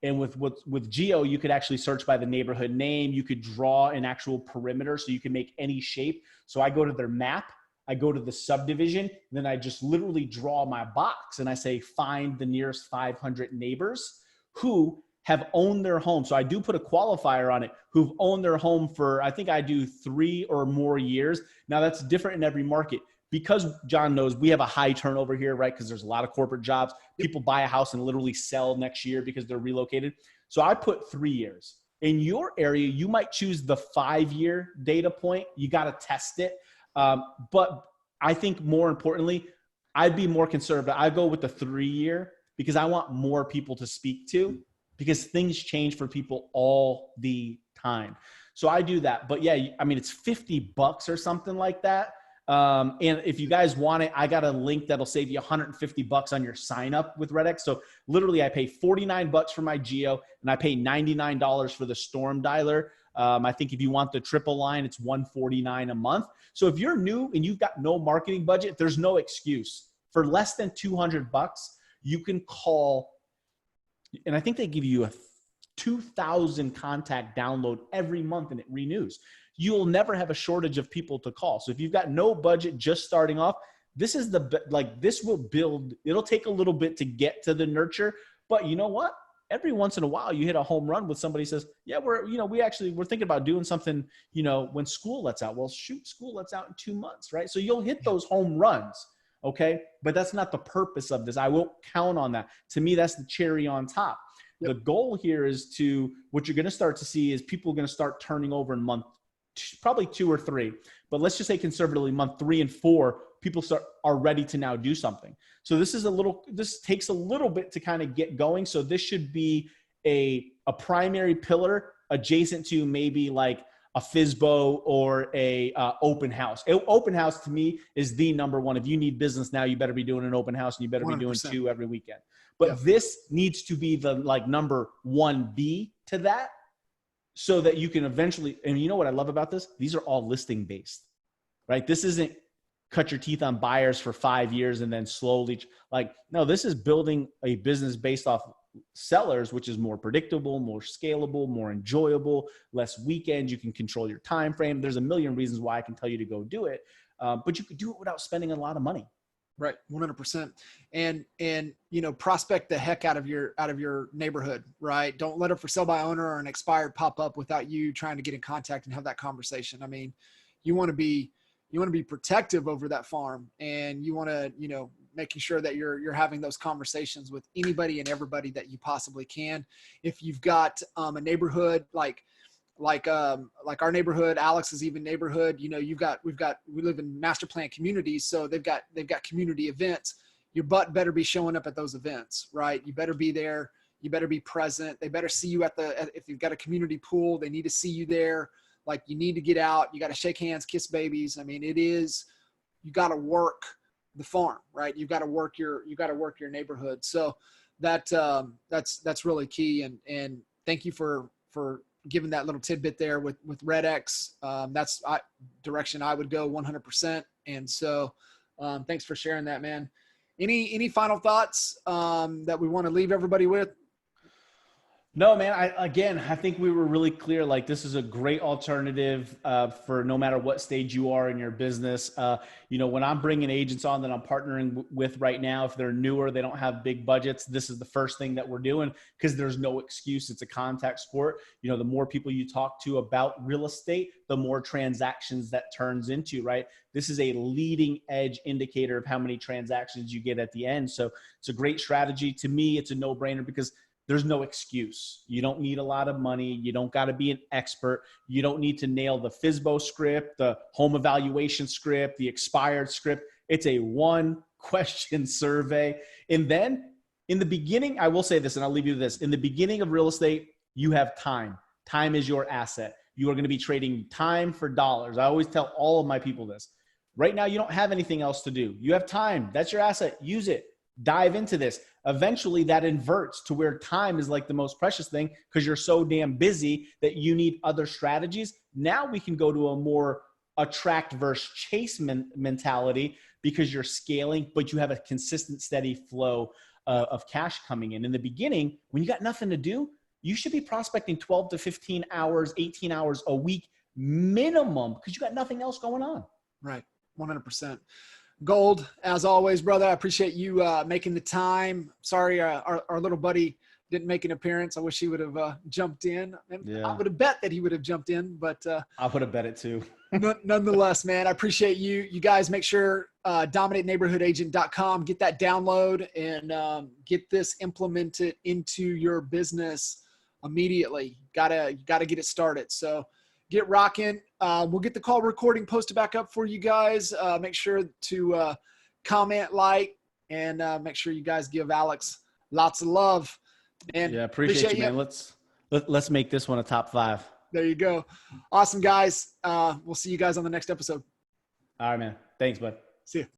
And with geo, you could actually search by the neighborhood name. You could draw an actual perimeter so you can make any shape. So I go to their map, I go to the subdivision, and then I just literally draw my box and I say, find the nearest 500 neighbors who have owned their home. So I do put a qualifier on it, who've owned their home for, I think I do 3 or more years. Now that's different in every market because John knows we have a high turnover here, right? Because there's a lot of corporate jobs. People buy a house and literally sell next year because they're relocated. So I put 3 years. In your area, you might choose the 5-year data point. You got to test it. But I think more importantly, I'd be more conservative. I go with the 3-year because I want more people to speak to, because things change for people all the time. So I do that. But yeah, I mean, it's $50 or something like that. And if you guys want it, I got a link that'll save you $150 on your sign up with RedX. So literally I pay $49 for my geo and I pay $99 for the storm dialer. I think if you want the triple line, it's $149 a month. So if you're new and you've got no marketing budget, there's no excuse. For less than $200, you can call, and I think they give you a 2,000 contact download every month and it renews. You'll never have a shortage of people to call. So if you've got no budget just starting off, this is this will build, it'll take a little bit to get to the nurture, but you know what? Every once in a while you hit a home run with somebody says, yeah, we're thinking about doing something, when school lets out. Well, shoot, school lets out in 2 months, right? So you'll hit those home runs. Okay. But that's not the purpose of this. I won't count on that. To me, that's the cherry on top. Yep. The goal here is what you're going to start to see is people are going to start turning over in month, probably 2 or 3, but let's just say conservatively month 3 and 4, people are ready to now do something. So this takes a little bit to kind of get going. So this should be a primary pillar adjacent to maybe like a FSBO or a open house. Open house to me is the number one. If you need business now, you better be doing an open house and you better 100%. Be doing 2 every weekend. But yep. This needs to be the number 1B to that, so that you can eventually, and you know what I love about this? These are all listing based, right? This isn't cut your teeth on buyers for 5 years and then slowly, no, this is building a business based off sellers, which is more predictable, more scalable, more enjoyable, less weekends. You can control your time frame. There's a million reasons why I can tell you to go do it, but you could do it without spending a lot of money. Right. 100%. And, prospect the heck out of your neighborhood, right? Don't let a for sale by owner or an expired pop up without you trying to get in contact and have that conversation. I mean, you want to be protective over that farm, and you want to, making sure that you're having those conversations with anybody and everybody that you possibly can. If you've got a neighborhood like our neighborhood, Alex's even neighborhood, we live in master plan communities. So they've got community events. Your butt better be showing up at those events, right? You better be there. You better be present. They better see you if you've got a community pool, they need to see you there. Like, you need to get out. You got to shake hands, kiss babies. I mean, you got to work the farm, right? You've got to work your neighborhood. So that's really key. And thank you for giving that little tidbit there with RedX. That's direction I would go 100%. And so thanks for sharing that, man. Any final thoughts that we want to leave everybody with? No, man. I think we were really clear. Like, this is a great alternative for no matter what stage you are in your business. When I'm bringing agents on that I'm partnering with right now, if they're newer, they don't have big budgets, this is the first thing that we're doing because there's no excuse. It's a contact sport. The more people you talk to about real estate, the more transactions that turns into, right? This is a leading edge indicator of how many transactions you get at the end. So it's a great strategy. To me, it's a no-brainer because there's no excuse. You don't need a lot of money. You don't got to be an expert. You don't need to nail the FSBO script, the home evaluation script, the expired script. It's a one question survey. And then in the beginning, I will say this, and I'll leave you with this. In the beginning of real estate, you have time. Time is your asset. You are going to be trading time for dollars. I always tell all of my people this. Right now, you don't have anything else to do. You have time. That's your asset. Use it. Dive into this. Eventually that inverts to where time is like the most precious thing because you're so damn busy that you need other strategies. Now we can go to a more attract versus chase mentality because you're scaling, but you have a consistent, steady flow of cash coming in. In the beginning, when you got nothing to do, you should be prospecting 12 to 15 hours, 18 hours a week minimum because you got nothing else going on. Right. 100%. Gold, as always, brother. I appreciate you making the time. Sorry, our little buddy didn't make an appearance. I wish he would have jumped in. Yeah. I would have bet that he would have jumped in, but I would have bet it too. Nonetheless, man, I appreciate you. You guys make sure dominateneighborhoodagent.com, get that download and get this implemented into your business immediately. Gotta get it started. So get rocking. We'll get the call recording posted back up for you guys. Make sure to comment, like, and make sure you guys give Alex lots of love. And yeah, appreciate you, man. Let's make this one a top 5. There you go. Awesome, guys. We'll see you guys on the next episode. All right, man. Thanks, bud. See you.